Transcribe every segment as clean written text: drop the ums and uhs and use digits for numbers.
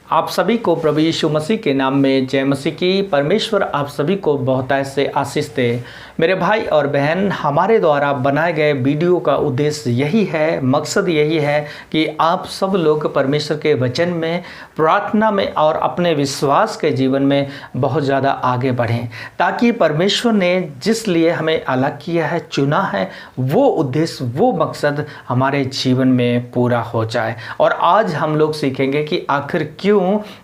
आप सभी को प्रभु यीशु मसीह के नाम में जय मसीह की। परमेश्वर आप सभी को बहुतायत से आशीष दे। मेरे भाई और बहन, हमारे द्वारा बनाए गए वीडियो का उद्देश्य यही है, मकसद यही है कि आप सब लोग परमेश्वर के वचन में, प्रार्थना में और अपने विश्वास के जीवन में बहुत ज़्यादा आगे बढ़ें, ताकि परमेश्वर ने जिस लिए हमें अलग किया है, चुना है, वो उद्देश्य, वो मकसद हमारे जीवन में पूरा हो जाए। और आज हम लोग सीखेंगे कि आखिर क्यों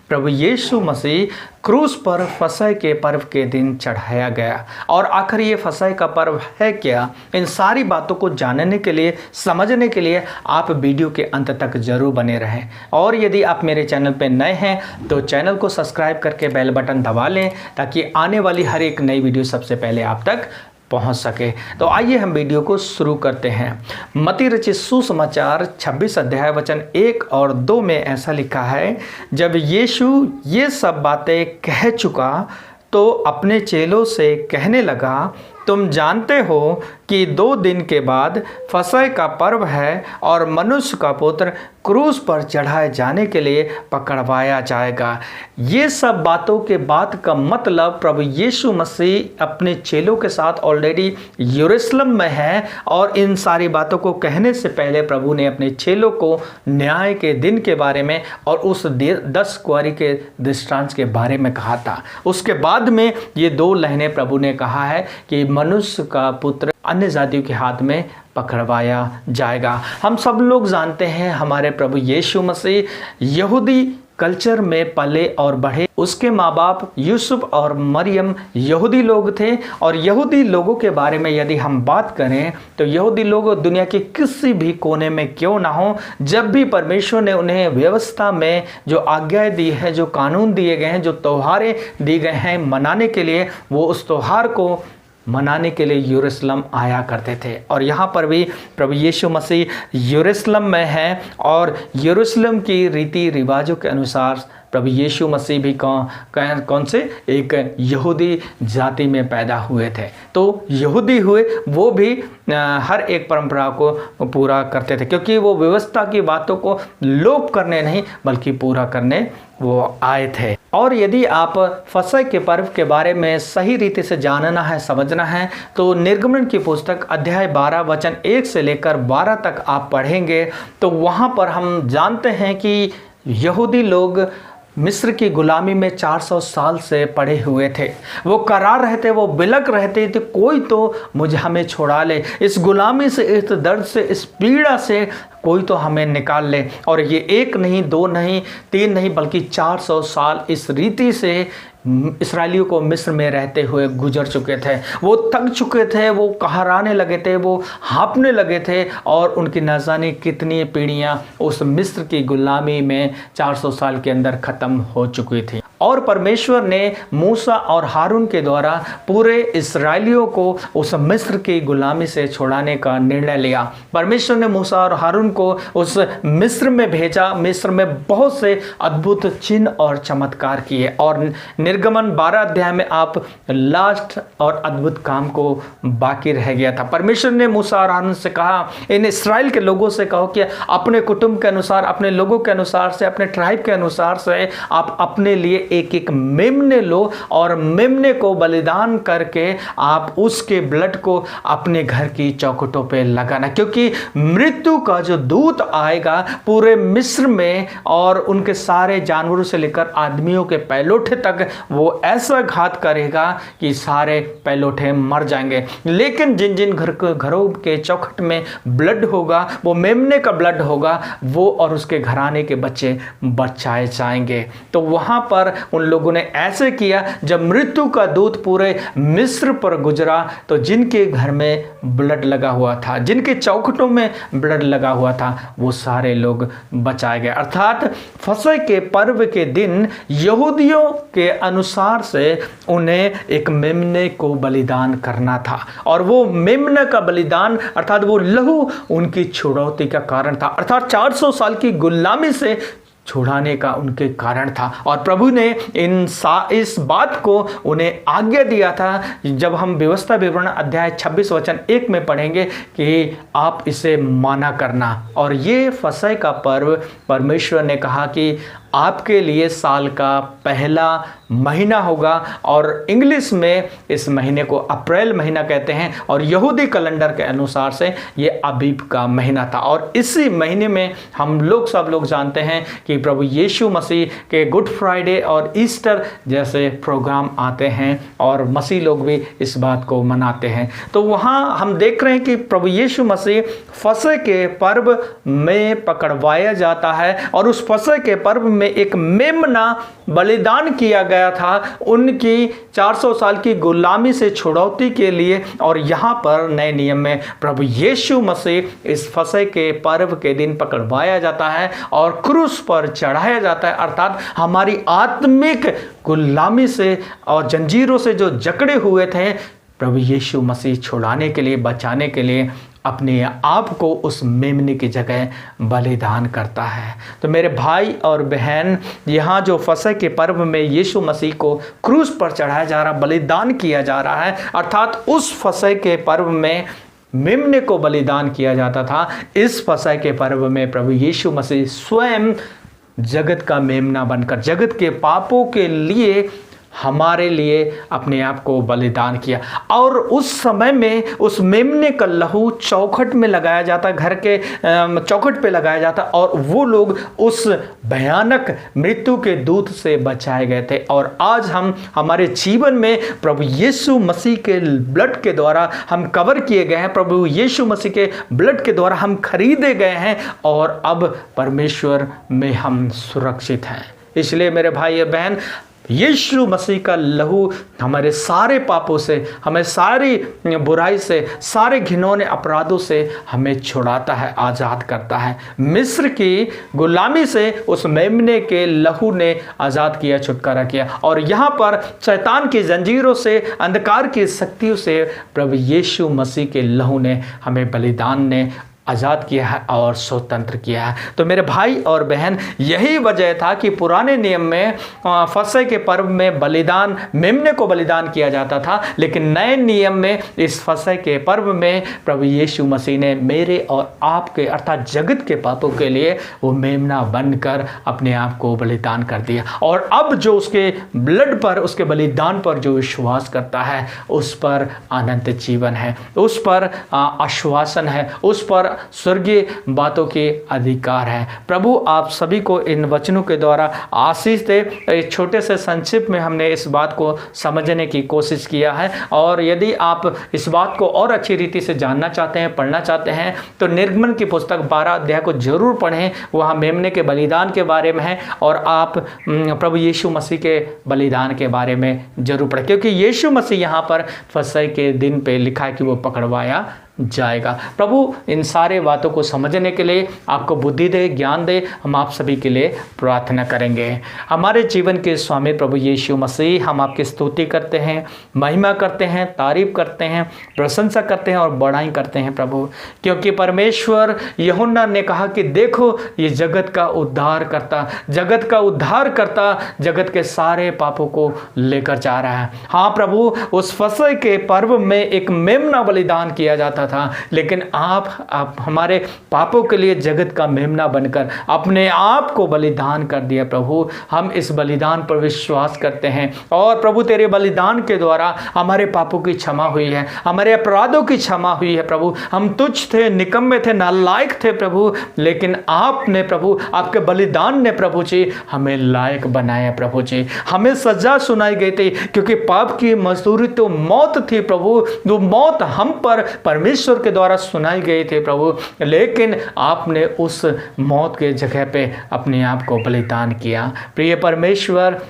प्रभु यीशु मसीह क्रूस पर फसह के पर्व के दिन चढ़ाया गया, और आखिर ये फसह का पर्व है क्या। इन सारी बातों को जानने के लिए, समझने के लिए आप वीडियो के अंत तक जरूर बने रहें। और यदि आप मेरे चैनल पर नए हैं तो चैनल को सब्सक्राइब करके बेल बटन दबा लें, ताकि आने वाली हर एक नई वीडियो सबसे पहले आप तक पहुंच सके। तो आइए हम वीडियो को शुरू करते हैं। मत्ती रचित सुसमाचार 26 अध्याय वचन 1 और 2 में ऐसा लिखा है, जब यीशु ये सब बातें कह चुका तो अपने चेलों से कहने लगा, तुम जानते हो कि 2 दिन के बाद फसह का पर्व है और मनुष्य का पुत्र क्रूस पर चढ़ाए जाने के लिए पकड़वाया जाएगा। ये सब बातों के बात का मतलब प्रभु यीशु मसीह अपने चेलों के साथ ऑलरेडी यरूशलेम में है, और इन सारी बातों को कहने से पहले प्रभु ने अपने चेलों को न्याय के दिन के बारे में और उस 10 कुंवारी के दृष्टांत के बारे में कहा था। उसके बाद में ये 2 लाइनें प्रभु ने कहा है कि मनुष्य का पुत्र अन्य जातियों के हाथ में पकड़वाया जाएगा। हम सब लोग जानते हैं, हमारे प्रभु यीशु मसीह यहूदी कल्चर में पले और बढ़े। उसके माँ बाप यूसुफ और मरियम यहूदी लोग थे, और यहूदी लोगों के बारे में यदि हम बात करें तो यहूदी लोग दुनिया के किसी भी कोने में क्यों ना हो, जब भी परमेश्वर ने उन्हें व्यवस्था में जो आज्ञाएं दी है, जो कानून दिए गए हैं, जो त्योहारें दिए गए हैं मनाने के लिए, वो उस त्योहार को मनाने के लिए यरूशलेम आया करते थे। और यहाँ पर भी प्रभु यीशु मसीह यरूशलेम में है, और यरूशलेम की रीति रिवाजों के अनुसार प्रभु यीशु मसीह भी कौन से एक यहूदी जाति में पैदा हुए थे। तो यहूदी हुए, वो भी हर एक परंपरा को पूरा करते थे, क्योंकि वो व्यवस्था की बातों को लोप करने नहीं बल्कि पूरा करने वो आए थे। और यदि आप फसह के पर्व के बारे में सही रीति से जानना है, समझना है, तो निर्गमन की पुस्तक अध्याय 12 वचन 1 से लेकर 12 तक आप पढ़ेंगे, तो वहाँ पर हम जानते हैं कि यहूदी लोग मिस्र की गुलामी में 400 साल से पड़े हुए थे। वो करार रहते, वो बिलक रहते थे, कोई तो हमें छुड़ा ले इस गुलामी से, इस दर्द से, इस पीड़ा से कोई तो हमें निकाल ले। और ये 1 नहीं, 2 नहीं, 3 नहीं, बल्कि 400 साल इस रीति से इस्राएलियों को मिस्र में रहते हुए गुजर चुके थे। वो थक चुके थे, वो कहराने लगे थे, वो हाँपने लगे थे, और उनकी न जाने कितनी पीढ़ियाँ उस मिस्र की गुलामी में 400 साल के अंदर ख़त्म हो चुकी थी। और परमेश्वर ने मूसा और हारून के द्वारा पूरे इस्राएलियों को उस मिस्र की गुलामी से छुड़ाने का निर्णय लिया। परमेश्वर ने मूसा और हारून को उस मिस्र में भेजा। मिस्र में बहुत से अद्भुत चिन्ह और चमत्कार किए, और निर्गमन 12 अध्याय में आप लास्ट और अद्भुत काम को बाकी रह गया था। परमेश्वर ने मूसा और हारून से कहा, इन इस्राएल के लोगों से कहो कि अपने कुटुंब के अनुसार, अपने लोगों के अनुसार से, अपने ट्राइब के अनुसार से आप अपने लिए एक मेमने लो, और मेमने को बलिदान करके आप उसके ब्लड को अपने घर की चौखटों पे लगाना, क्योंकि मृत्यु का जो दूत आएगा पूरे मिस्र में, और उनके सारे जानवरों से लेकर आदमियों के पैलोठे तक वो ऐसा घात करेगा कि सारे पैलोठे मर जाएंगे। लेकिन जिन जिन घरों के चौखट में ब्लड होगा, वो मेमने का ब्लड होगा, वो और उसके घराने के बच्चे बचाए जाएंगे। तो वहां पर उन लोगों ने ऐसे किया। जब मृत्यु का दूत पूरे मिस्र पर गुजरा, तो जिनके घर में ब्लड लगा हुआ था, जिनके चौखटों में ब्लड लगा हुआ था, वो सारे लोग बचाए गए। अर्थात फसह के पर्व के दिन यहूदियों के अनुसार से उन्हें एक मेमने को बलिदान करना था, और वो मेमने का बलिदान अर्थात वो लहू उनकी छुड़ौती का कारण था, अर्थात 400 साल की गुलामी से छुड़ाने का उनके कारण था। और प्रभु ने इस बात को उन्हें आज्ञा दिया था। जब हम व्यवस्था विवरण अध्याय 26 वचन 1 में पढ़ेंगे कि आप इसे माना करना। और ये फसह का पर्व परमेश्वर ने कहा कि आपके लिए साल का पहला महीना होगा और इंग्लिश में इस महीने को अप्रैल महीना कहते हैं और यहूदी कैलेंडर के अनुसार से ये अबीब का महीना था। और इसी महीने में हम लोग सब लोग जानते हैं कि प्रभु यीशु मसीह के गुड फ्राइडे और ईस्टर जैसे प्रोग्राम आते हैं और मसीह लोग भी इस बात को मनाते हैं। तो वहाँ हम देख रहे हैं कि प्रभु यीशु मसीह फसह के पर्व में पकड़वाया जाता है और उस फसह के पर्व में एक मेमना बलिदान किया गया था उनकी 400 साल की गुलामी से छुड़ौती के लिए। और यहाँ पर नए नियम में प्रभु यीशु मसीह इस फसह के पर्व के दिन पकड़वाया जाता है और क्रूस पर चढ़ाया जाता है, अर्थात हमारी आत्मिक गुलामी से और जंजीरों से जो जकड़े हुए थे प्रभु यीशु मसीह छुड़ाने के लिए, बचाने के लिए अपने आप को उस मेमने की जगह बलिदान करता है। तो मेरे भाई और बहन, यहाँ जो फसह के पर्व में यीशु मसीह को क्रूस पर चढ़ाया जा रहा, बलिदान किया जा रहा है, अर्थात उस फसह के पर्व में मेमने को बलिदान किया जाता था। इस फसह के पर्व में प्रभु यीशु मसीह स्वयं जगत का मेमना बनकर जगत के पापों के लिए हमारे लिए अपने आप को बलिदान किया। और उस समय में उस मेमने का लहू चौखट में लगाया जाता, घर के चौखट पे लगाया जाता और वो लोग उस भयानक मृत्यु के दूत से बचाए गए थे। और आज हम हमारे जीवन में प्रभु यीशु मसीह के ब्लड के द्वारा हम कवर किए गए हैं, प्रभु यीशु मसीह के ब्लड के द्वारा हम खरीदे गए हैं और अब परमेश्वर में हम सुरक्षित हैं। इसलिए मेरे भाई और बहन, यीशु मसीह का लहू हमारे सारे पापों से, हमें सारी बुराई से, सारे घिनौने अपराधों से हमें छुड़ाता है, आज़ाद करता है। मिस्र की गुलामी से उस मेमने के लहू ने आज़ाद किया, छुटकारा किया। और यहाँ पर शैतान की जंजीरों से, अंधकार की शक्तियों से प्रभु यीशु मसीह के लहू ने हमें बलिदान ने आज़ाद किया है और स्वतंत्र किया है। तो मेरे भाई और बहन, यही वजह था कि पुराने नियम में फसह के पर्व में बलिदान, मेमने को बलिदान किया जाता था, लेकिन नए नियम में इस फसह के पर्व में प्रभु यीशु मसीह ने मेरे और आपके अर्थात जगत के पापों के लिए वो मेमना बनकर अपने आप को बलिदान कर दिया। और अब जो उसके ब्लड पर, उसके बलिदान पर जो विश्वास करता है उस पर अनंत जीवन है, उस पर आश्वासन है, उस पर स्वर्गीय बातों के अधिकार है। प्रभु आप सभी को इन वचनों के द्वारा आशीष दे। एक छोटे से संक्षिप्त में हमने इस बात को समझने की कोशिश किया है और यदि आप इस बात को और अच्छी रीति से जानना चाहते हैं, पढ़ना चाहते हैं तो निर्गमन की पुस्तक 12 अध्याय को जरूर पढ़ें। वहाँ मेमने के बलिदान के बारे में है और आप प्रभु यीशु मसीह के बलिदान के बारे में जरूर पढ़ें, क्योंकि यीशु मसीह यहाँ पर फसह के दिन पे लिखा है कि वो पकड़वाया जाएगा। प्रभु इन सारे बातों को समझने के लिए आपको बुद्धि दे, ज्ञान दे। हम आप सभी के लिए प्रार्थना करेंगे। हमारे जीवन के स्वामी प्रभु यीशु मसीह, हम आपकी स्तुति करते हैं, महिमा करते हैं, तारीफ करते हैं, प्रशंसा करते हैं और बड़ाई करते हैं प्रभु, क्योंकि परमेश्वर यूहन्ना ने कहा कि देखो ये जगत का उद्धार करता, जगत का उद्धार करता जगत के सारे पापों को लेकर जा रहा है। हाँ प्रभु, उस फसह के पर्व में एक मेमना बलिदान किया जाता था, लेकिन आप हमारे पापों के लिए जगत का मेमना बनकर अपने आप को बलिदान कर दिया। प्रभु हम इस बलिदान पर विश्वास करते हैं और प्रभु तेरे बलिदान के द्वारा हमारे पापों की क्षमा हुई है, हमारे अपराधों की क्षमा हुई है। प्रभु हम तुच्छ थे, निकम्मे थे, नालायक थे प्रभु, लेकिन आपने प्रभु, आपके बलिदान ने प्रभु जी हमें लायक बनाया। प्रभु जी हमें सजा सुनाई गई थी, क्योंकि पाप की मजदूरी तो मौत थी प्रभु, जो मौत हम पर परमेश्वर के द्वारा सुनाई गई थी प्रभु, लेकिन आपने उस मौत के जगह पे अपने आप को बलिदान किया। प्रिय परमेश्वर,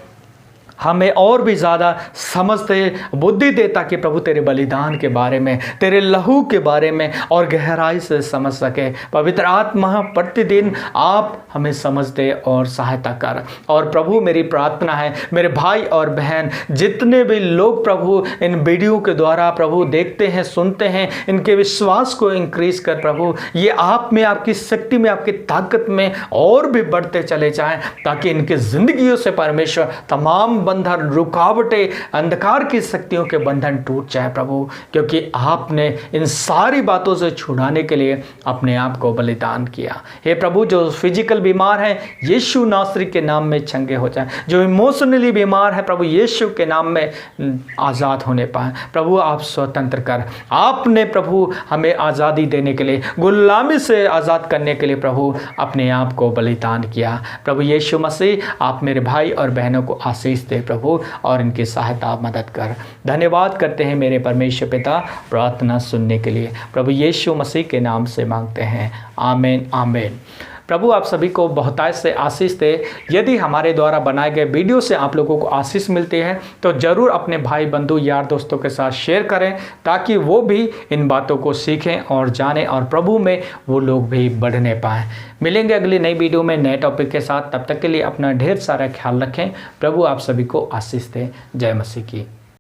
हमें और भी ज़्यादा समझते, बुद्धि दे, ताकि प्रभु तेरे बलिदान के बारे में, तेरे लहू के बारे में और गहराई से समझ सके। पवित्र आत्मा प्रतिदिन आप हमें समझ दे और सहायता कर। और प्रभु मेरी प्रार्थना है, मेरे भाई और बहन जितने भी लोग प्रभु इन वीडियो के द्वारा प्रभु देखते हैं, सुनते हैं, इनके विश्वास को इंक्रीज कर प्रभु, ये आप में, आपकी शक्ति में, आपकी ताकत में और भी बढ़ते चले जाएं, ताकि इनके जिंदगियों से परमेश्वर तमाम बंधन, रुकावटें, अंधकार की शक्तियों के बंधन टूट जाए प्रभु, क्योंकि आपने इन सारी बातों से छुड़ाने के लिए अपने आप को बलिदान किया। हे प्रभु, जो फिजिकल बीमार है यीशु नासरी के नाम में चंगे हो जाए, जो इमोशनली बीमार है प्रभु यीशु के नाम में आज़ाद होने पाए। प्रभु आप स्वतंत्र कर, आपने प्रभु हमें आज़ादी देने के लिए, गुलामी से आज़ाद करने के लिए प्रभु अपने आप को बलिदान किया। प्रभु यीशु मसीह आप मेरे भाई और बहनों को आशीष दे प्रभु, और इनकी सहायता मदद कर। धन्यवाद करते हैं मेरे परमेश्वर पिता प्रार्थना सुनने के लिए, प्रभु यीशु मसीह के नाम से मांगते हैं, आमीन आमीन। प्रभु आप सभी को बहुतायत से आशीष दे। यदि हमारे द्वारा बनाए गए वीडियो से आप लोगों को आशीष मिलती है तो ज़रूर अपने भाई बंधु यार दोस्तों के साथ शेयर करें, ताकि वो भी इन बातों को सीखें और जानें और प्रभु में वो लोग भी बढ़ने पाएँ। मिलेंगे अगली नई वीडियो में नए टॉपिक के साथ। तब तक के लिए अपना ढेर सारा ख्याल रखें। प्रभु आप सभी को आशीष दे। जय मसीह की।